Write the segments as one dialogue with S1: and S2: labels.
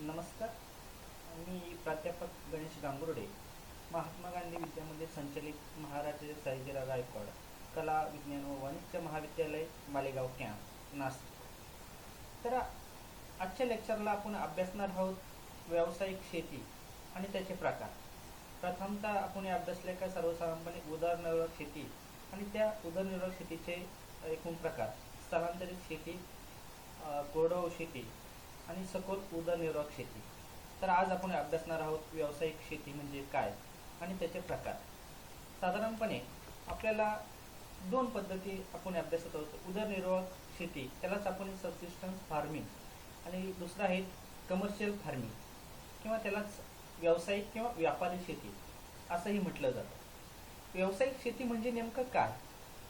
S1: नमस्कार. मी प्राध्यापक गणेश गांगुर्डे, महात्मा गांधी विद्यामंदिर संचलित महाराजा सयाजीराव गायकवाड कला विज्ञान व वाणिज्य महाविद्यालय मालेगाव कॅम्प नाशिक. तर आजच्या लेक्चरला आपण अभ्यासणार आहोत व्यावसायिक शेती आणि त्याचे प्रकार. प्रथमतः आपण अभ्यासले का सर्वसाधारणपणे उदरनिर्वाह शेती आणि त्या उदरनिर्वाह शेतीचे एकूण प्रकार: स्थलांतरित शेती, कोरडवाहू शेती आणि सखोल उदरनिर्वाह शेती. तर आज आपण अभ्यासणार आहोत व्यावसायिक शेती म्हणजे काय आणि त्याचे प्रकार. साधारणपणे आपल्याला दोन पद्धती आपण अभ्यासत आहोत. उदरनिर्वाह शेती, त्यालाच आपण सबसिस्टन्स फार्मिंग, आणि दुसरा आहे कमर्शियल फार्मिंग किंवा त्यालाच व्यावसायिक किंवा व्यापारी शेती असंही म्हटलं जातं. व्यावसायिक शेती म्हणजे नेमकं काय?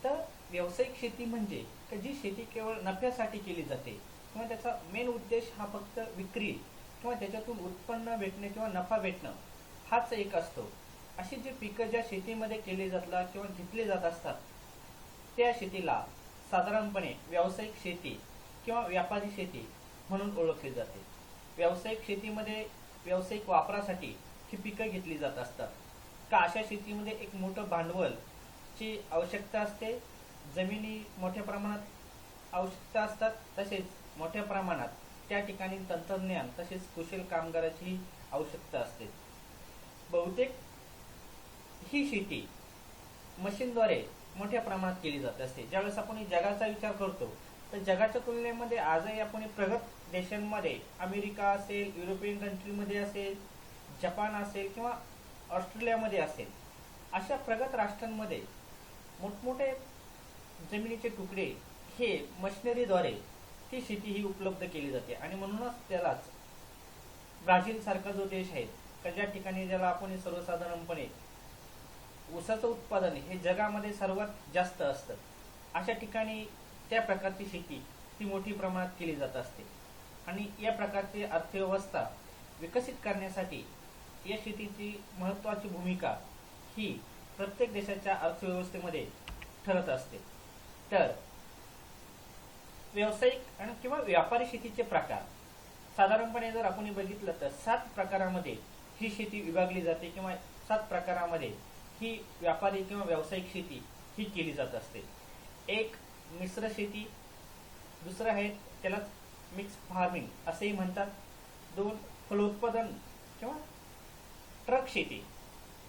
S1: तर व्यावसायिक शेती म्हणजे जी शेती केवळ नफ्यासाठी केली जाते किंवा त्याचा मेन उद्देश हा फक्त विक्री किंवा त्याच्यातून उत्पन्न भेटणे किंवा नफा भेटणं हाच एक असतो. अशी जी पिकं ज्या शेतीमध्ये केली जातात किंवा घेतली जात असतात त्या शेतीला साधारणपणे व्यावसायिक शेती किंवा व्यापारी शेती म्हणून ओळखली जाते. व्यावसायिक शेतीमध्ये व्यावसायिक वापरासाठी ही पिकं घेतली जात असतात का अशा शेतीमध्ये एक मोठं भांडवलची आवश्यकता असते, जमिनी मोठ्या प्रमाणात आवश्यकता असतात, तसेच मोठ्या प्रमाणात त्या ठिकाणी तंत्रज्ञान तसेच कुशल कामगाराची आवश्यकता असते. बहुतेक ही शेती मशीनद्वारे मोठ्या प्रमाणात केली जात असते. ज्यावेळेस आपण जगाचा विचार करतो तर जगाच्या तुलनेमध्ये आजही आपण प्रगत देशांमध्ये अमेरिका असेल, युरोपियन कंट्रीमध्ये असेल, जपान असेल किंवा ऑस्ट्रेलियामध्ये असेल, अशा प्रगत राष्ट्रांमध्ये मोठमोठे जमिनीचे तुकडे हे मशिनरीद्वारे ही शेती ही उपलब्ध केली जाते. आणि म्हणूनच त्यालाच ब्राझील सारखा जो देश आहे तर ज्या ठिकाणी ज्याला आपण सर्वसाधारणपणे ऊसाचं उत्पादन हे जगामध्ये सर्वात जास्त असतं, अशा ठिकाणी त्या प्रकारची शेती ती मोठी प्रमाणात केली जात असते. आणि या प्रकारची अर्थव्यवस्था विकसित करण्यासाठी या शेतीची महत्त्वाची भूमिका ही प्रत्येक देशाच्या अर्थव्यवस्थेमध्ये ठरत असते. तर व्यावसायिक आणि किंवा व्यापारी शेतीचे प्रकार साधारणपणे जर आपण बघितलं तर 7 प्रकारामध्ये ही शेती विभागली जाते किंवा 7 प्रकारामध्ये ही व्यापारी किंवा व्यावसायिक शेती ही केली जात असते. एक मिश्र शेती, दुसरं आहे त्याला मिक्स फार्मिंग असेही म्हणतात. 2 फलोत्पादन किंवा ट्रक शेती,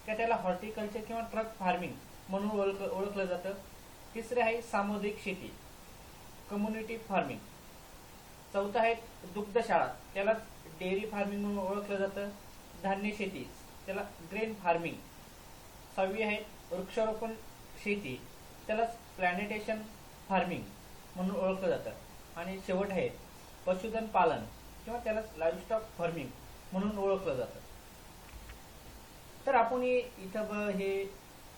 S1: त्याला हॉर्टिकल्चर किंवा ट्रक फार्मिंग म्हणून ओळखलं जातं. तिसरे आहे सामुदायिक शेती, कम्युनिटी फार्मिंग. चौथा आहे दुग्धशाळा, त्याला डेअरी फार्मिंग म्हणून ओळखलं जातं. धान्य शेती, त्याला ग्रेन फार्मिंग. 6वी आहे वृक्षारोपण शेती, त्याला प्लॅनेटेशन फार्मिंग म्हणून ओळखलं जातं. आणि शेवट आहे पशुधन पालन किंवा त्याला लाईव्हस्टॉक फार्मिंग म्हणून ओळखलं जातं. तर आपण इथं हे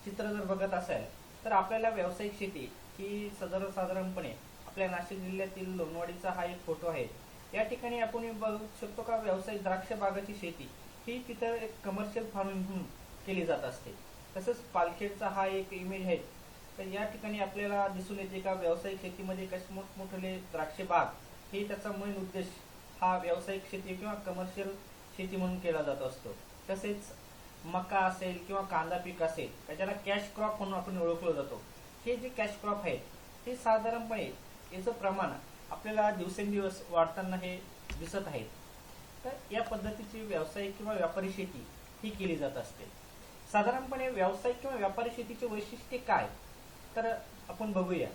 S1: चित्र जर बघत असाल तर आपल्याला व्यावसायिक शेती ही साधारणपणे आपल्या नाशिक जिल्ह्यातील लोणवाडीचा हा एक फोटो आहे. या ठिकाणी आपण बघू शकतो का व्यावसायिक द्राक्ष बागाची शेती ही तिथं एक कमर्शियल फार्मिंग म्हणून केली जात असते. तसंच पालखेडचा हा एक इमेज आहे. तर या ठिकाणी आपल्याला दिसून येते का व्यावसायिक शेतीमध्ये कसे मोठमोठे द्राक्ष बाग हे त्याचा मेन उद्देश हा व्यावसायिक शेती किंवा कमर्शियल शेती म्हणून केला जात असतो. तसेच मका असेल किंवा कांदा पीक असेल त्याच्याला कॅश क्रॉप म्हणून आपण ओळखलं जातो. हे जे कॅश क्रॉप आहेत हे साधारणपणे याचं प्रमाण आपल्याला दिवसेंदिवस वाढताना हे दिसत आहे. तर या पद्धतीची व्यावसायिक किंवा व्यापारी शेती ही केली जात असते. साधारणपणे व्यावसायिक किंवा व्यापारी शेतीचे वैशिष्ट्ये काय तर आपण बघूया.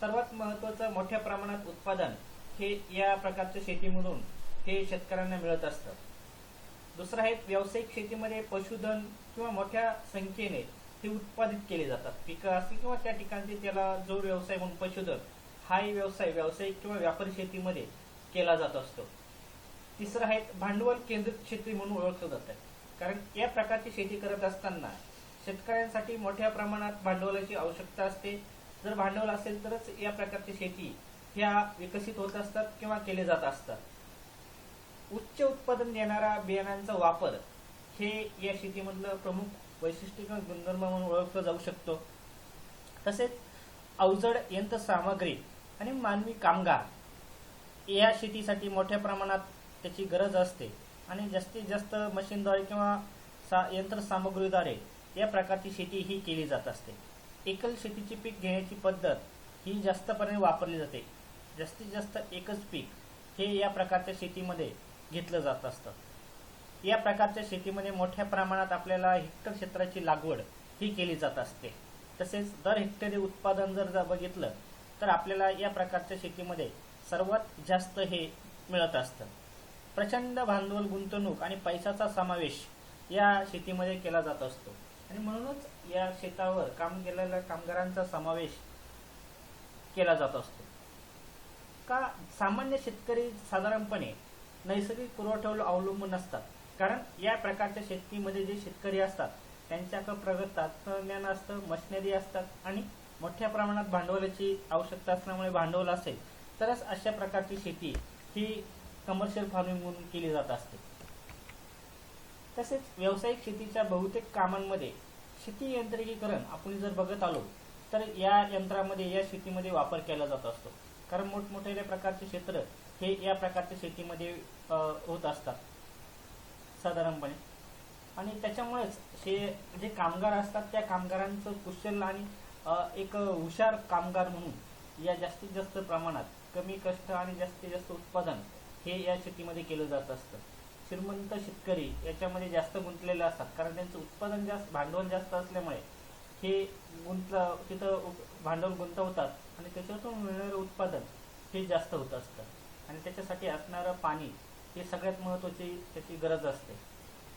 S1: सर्वात महत्त्वाचं मोठ्या प्रमाणात उत्पादन हे या प्रकारच्या शेतीमधून हे शेतकऱ्यांना मिळत असतं. दुसरं आहे व्यावसायिक शेतीमध्ये पशुधन किंवा मोठ्या संख्येने हे उत्पादित केले जातात. पिकं असतील किंवा त्या ठिकाणचे त्याला जो व्यवसाय म्हणून पशुधन हाही व्यवसाय व्यावसायिक किंवा व्यापारी शेतीमध्ये केला जात असतो. तिसरं आहे भांडवल केंद्रित शेती म्हणून ओळखलं जातं. कारण या प्रकारची शेती करत असताना शेतकऱ्यांसाठी मोठ्या प्रमाणात भांडवलाची आवश्यकता असते. जर भांडवल असेल तरच या प्रकारची शेती ह्या विकसित होत असतात किंवा केले जात असतात. उच्च उत्पादन देणारा बियाणांचा वापर हे या शेतीमधलं प्रमुख वैशिष्ट्य किंवा गुणधर्म म्हणून ओळखलं जाऊ शकतो. तसेच अवजड यंत्रसामग्री आणि मानवी कामगार या शेतीसाठी मोठ्या प्रमाणात त्याची गरज असते आणि जास्तीत जास्त मशीनद्वारे किंवा यंत्रसामुग्रीद्वारे या प्रकारची शेती ही केली जात असते. एकल शेतीची पीक घेण्याची पद्धत ही जास्तपणे वापरली जाते. जास्तीत जास्त एकच पीक हे या प्रकारच्या शेतीमध्ये घेतलं जात असतं. या प्रकारच्या शेतीमध्ये मोठ्या प्रमाणात आपल्याला हेक्टर क्षेत्राची लागवड ही केली जात असते. तसेच दर हेक्टरी उत्पादन जर बघितलं तर आपल्याला या प्रकारच्या शेतीमध्ये सर्वात जास्त हे मिळत असतं. प्रचंड भांडवल, गुंतवणूक आणि पैशाचा समावेश या शेतीमध्ये केला जात असतो आणि म्हणूनच या शेतावर काम केलेल्या कामगारांचा समावेश केला जात असतो. का सामान्य शेतकरी साधारणपणे नैसर्गिक पुरवठ्यावर अवलंबून असतात, कारण या प्रकारच्या शेतीमध्ये जे शेतकरी असतात त्यांच्याकडे प्रगत तंत्रज्ञान असतं, मशिनरी असतात आणि मोठ्या प्रमाणात भांडवलाची आवश्यकता असल्यामुळे भांडवल असेल तरच अशा प्रकारची शेती ही कमर्शियल फार्मिंग म्हणून केली जात असते. तसेच व्यावसायिक शेतीच्या बहुतेक कामांमध्ये शेती यांत्रिकीकरण आपण जर बघत आलो तर या यंत्रामध्ये या शेतीमध्ये वापर केला जात असतो, कारण मोठमोठ्या प्रकारचे क्षेत्र हे या प्रकारच्या शेतीमध्ये होत असतात साधारणपणे. आणि त्याच्यामुळेच जे कामगार असतात त्या कामगारांचं कुशल आणि एक हुशार कामगार म्हणून या जास्तीत जास्त प्रमाणात कमी कष्ट आणि जास्तीत जास्त उत्पादन हे या शेतीमध्ये केलं जात असतं. श्रीमंत शेतकरी याच्यामध्ये जास्त गुंतलेले असतात, कारण त्यांचं उत्पादन जास्त, भांडवल जास्त असल्यामुळे हे तिथं भांडवल गुंतवतात आणि त्याच्यातून मिळणारं उत्पादन हे जास्त होत असतं आणि त्याच्यासाठी असणारं पाणी हे सगळ्यात महत्त्वाची त्याची गरज असते.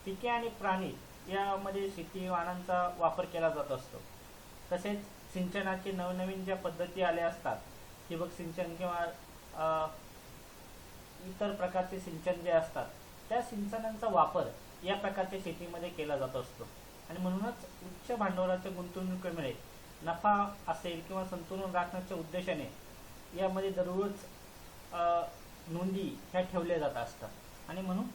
S1: पिके आणि प्राणी यामध्ये शेती वाहनांचा वापर केला जात असतो. तसेच सिंचनाचे नवनवीन ज्या पद्धती आल्या असतात, ठिबक सिंचन किंवा इतर प्रकारचे सिंचन जे असतात त्या सिंचनाचा वापर या प्रकारच्या शेतीमध्ये केला जात असतो आणि म्हणूनच उच्च भांडवलाच्या गुंतवणुकीमुळे नफा असेल किंवा संतुलन राखण्याच्या उद्देशाने यामध्ये दररोज नोंदी ह्या ठेवल्या जात असतात आणि म्हणून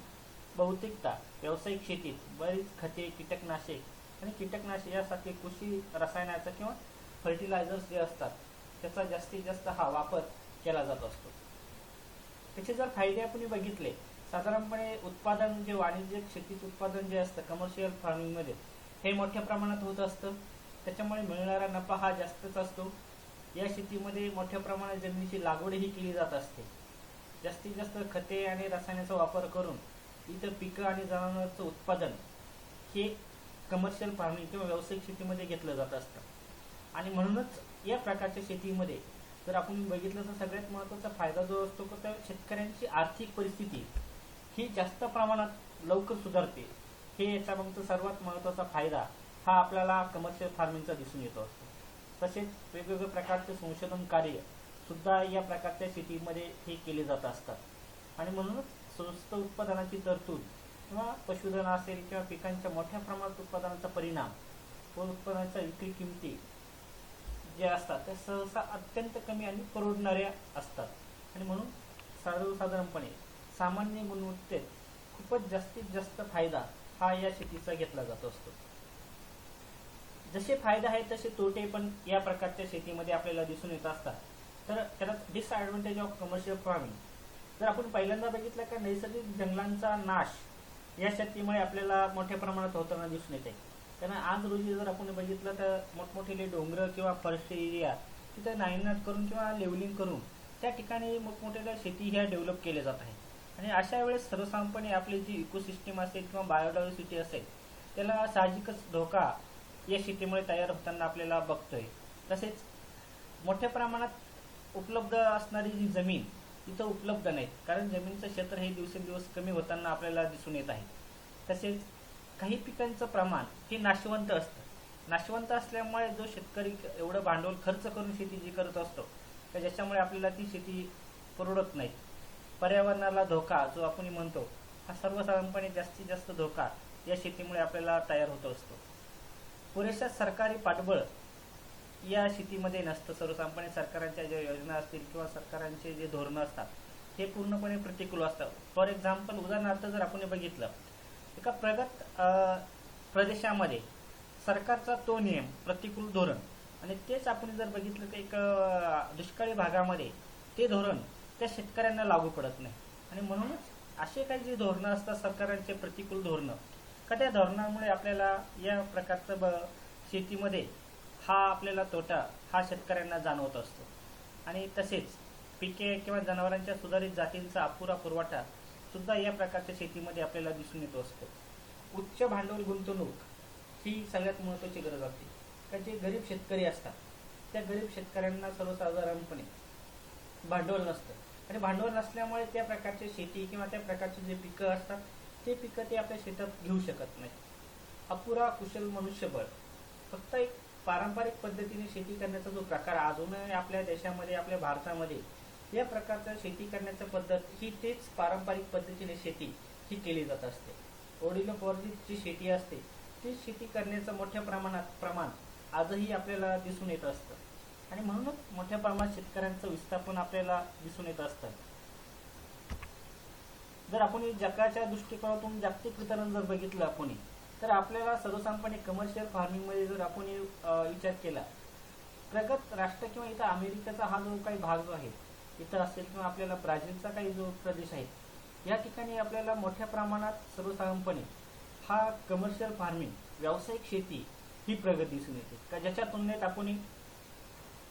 S1: बहुतेकदा व्यावसायिक शेतीत बरीच खते, कीटकनाशक यासारखे कृषी रसायनाचा किंवा फर्टिलायझर्स जे असतात त्याचा जास्तीत जास्त हा वापर केला जात असतो. त्याचे जर फायदे आपण बघितले, साधारणपणे उत्पादन जे वाणिज्यिक शेतीत उत्पादन जे असतं कमर्शियल फार्मिंगमध्ये हे मोठ्या प्रमाणात होत असतं, त्याच्यामुळे मिळणारा नफा हा जास्तच असतो. या शेतीमध्ये मोठ्या प्रमाणात जमिनीची लागवडही केली जात असते. जास्तीत जास्त खते आणि रसायनाचा वापर करून इतर पिकं आणि जनावरांचं उत्पादन हे कमर्शियल फार्मिंग किंवा व्यावसायिक शेतीमध्ये घेतलं जात असतं आणि म्हणूनच या प्रकारच्या शेतीमध्ये जर आपण बघितलं तर सगळ्यात महत्त्वाचा फायदा जो असतो तर शेतकऱ्यांची आर्थिक परिस्थिती ही जास्त प्रमाणात लवकर सुधारते. हे याच्यामागचा सर्वात महत्त्वाचा फायदा हा आपल्याला कमर्शियल फार्मिंगचा दिसून येतो असतो. तसेच वेगवेगळ्या प्रकारचे संशोधन कार्य सुद्धा या प्रकारच्या शेतीमध्ये हे केले जात असतात आणि म्हणूनच स्वस्त उत्पादनाची तरतूद किंवा पशुधन असेल किंवा पिकांच्या मोठ्या प्रमाणात उत्पादनाचा परिणाम व उत्पादनाच्या विक्री किमती जे असतात त्या सहसा अत्यंत कमी आणि परवडणाऱ्या असतात आणि म्हणून सर्वसाधारणपणे सामान्य गुणवत्तेत खूपच जास्तीत जास्त फायदा हा या शेतीचा घेतला जात असतो. जसे फायदे आहेत तसे तोटे पण या प्रकारच्या शेतीमध्ये आपल्याला दिसून येत असतात. तर त्याला डिसएडव्हान्टेज ऑफ कमर्शियल फार्मिंग जर आपण पहिल्यांदा बघितलं का नैसर्गिक जंगलांचा नाश या शेतीमुळे आपल्याला मोठ्या प्रमाणात होताना दिसून येते. कारण आज रोजी जर आपण बघितलं तर मोठमोठे डोंगर किंवा फॉरेस्ट एरिया तिथे नायनाट करून किंवा लेवलिंग करून त्या ठिकाणी मोठमोठ्या शेती ह्या डेव्हलप केल्या जात आहेत आणि अशा वेळेस सर्वसाधारणपणे आपली जी इकोसिस्टम असेल किंवा बायोडायव्हर्सिटी असेल त्याला साहजिकच धोका या शेतीमुळे तयार होताना आपल्याला बघतोय. तसेच मोठ्या प्रमाणात उपलब्ध असणारी जी जमीन तिथं उपलब्ध नाहीत, कारण जमिनीचं क्षेत्र हे दिवसेंदिवस कमी होताना आपल्याला दिसून येत आहे. तसेच काही पिकांचं प्रमाण हे नाशवंत असतं. नाशवंत असल्यामुळे जो शेतकरी एवढं भांडवल खर्च करून शेती जी करत असतो तर ज्याच्यामुळे आपल्याला ती शेती परवडत नाही. पर्यावरणाला धोका जो आपण म्हणतो हा सर्वसाधारणपणे जास्तीत जास्त धोका या शेतीमुळे आपल्याला तयार होत असतो. पुरेशा सरकारी पाठबळ या शेतीमध्ये नसतं. सर्वसाधारणपणे सरकारांच्या ज्या योजना असतील किंवा सरकारांचे जे धोरणं असतात हे पूर्णपणे प्रतिकूल असतात. फॉर एक्झाम्पल उदाहरणार्थ जर आपण बघितलं एका प्रगत प्रदेशामध्ये सरकारचा तो नियम प्रतिकूल धोरण आणि तेच आपण जर बघितलं तर एक दुष्काळी भागामध्ये ते धोरण त्या शेतकऱ्यांना लागू पडत नाही आणि म्हणूनच असे काही जे धोरणं असतात सरकारांचे प्रतिकूल धोरणं, का त्या धोरणामुळे आपल्याला या प्रकारचं शेतीमध्ये हा आपल्याला तोटा हा शेतकऱ्यांना जाणवत असतो. आणि तसेच पिके किंवा जनावरांच्या सुधारित जातींचा अपुरा पुरवठा सुद्धा या प्रकारच्या शेतीमध्ये आपल्याला दिसून येतो असतो. उच्च भांडवल गुंतवणूक ही सगळ्यात महत्त्वाची गरज असते. का जे गरीब शेतकरी असतात त्या गरीब शेतकऱ्यांना सर्वसाधारणपणे भांडवल नसतं, आणि भांडवल नसल्यामुळे त्या प्रकारची शेती किंवा त्या प्रकारचे जे पिकं असतात ते पिकं ते आपल्या शेतात घेऊ शकत नाही. अपुरा कुशल मनुष्यबळ. फक्त एक पारंपरिक पद्धतीने शेती करण्याचा जो प्रकार अजूनही आपल्या देशामध्ये आपल्या भारतामध्ये या प्रकारचा शेती करण्याची पद्धत ही तेच पारंपरिक पद्धतीने शेती ही केली जात असते. वडिलोपार्जित जी शेती असते ती शेती करण्याचं मोठ्या प्रमाण आजही आपल्याला दिसून येत असतं, आणि म्हणूनच मोठ्या प्रमाणात शेतकऱ्यांचं विस्थापन आपल्याला दिसून येत असतं. जर आपण जगाच्या दृष्टिकोनातून जागतिक वितरण जर बघितलं आपण, तर आपल्याला सर्वसाधारणपणे कमर्शियल फार्मिंगमध्ये जर आपण विचार केला, प्रगत राष्ट्र किंवा इथं अमेरिकेचा हा जो काही भाग जो आहे इथं असेल किंवा आपल्याला ब्राझीलचा काही जो प्रदेश आहे या ठिकाणी आपल्याला मोठ्या प्रमाणात सर्वसाधारणपणे हा कमर्शियल फार्मिंग व्यावसायिक शेती ही प्रगती दिसून येते. का ज्याच्या तुलनेत आपण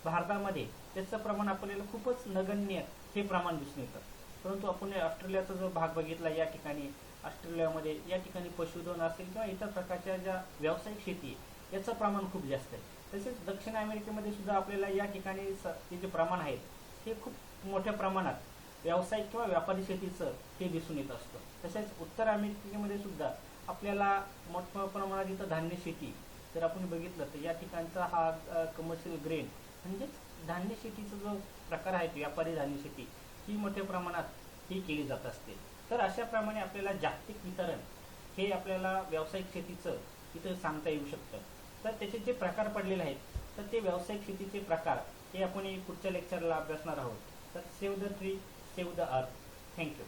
S1: भारतामध्ये त्याचं प्रमाण आपल्याला खूपच नगण्य हे प्रमाण दिसून येतं. परंतु आपण ऑस्ट्रेलियाचा जो भाग बघितला, या ठिकाणी ऑस्ट्रेलियामध्ये या ठिकाणी पशुधन असेल किंवा इतर प्रकारच्या ज्या व्यावसायिक शेती याचं प्रमाण खूप जास्त आहे. तसेच दक्षिण अमेरिकेमध्ये सुद्धा आपल्याला या ठिकाणी ते जे प्रमाण आहे हे खूप मोठ्या प्रमाणात व्यावसायिक किंवा व्यापारी शेतीचं हे दिसून येत असतं. तसेच उत्तर अमेरिकेमध्ये सुद्धा आपल्याला मोठ्या प्रमाणात इथं धान्य शेती जर आपण बघितलं तर या ठिकाणचा हा कमर्शियल ग्रेन म्हणजेच धान्य शेतीचा जो प्रकार आहे व्यापारी धान्य शेती ही मोठ्या प्रमाणात ही केली जात असते. तर अशा प्रमाणे आपल्याला जागतिक वितरण हे आपल्याला व्यावसायिक शेतीचं इथं सांगता येऊ शकतं. तर त्याचे जे प्रकार पडलेले आहेत तर ते व्यावसायिक शेतीचे प्रकार हे आपण पुढच्या लेक्चरला अभ्यासणार आहोत. तर save the tree, save the earth. Thank you.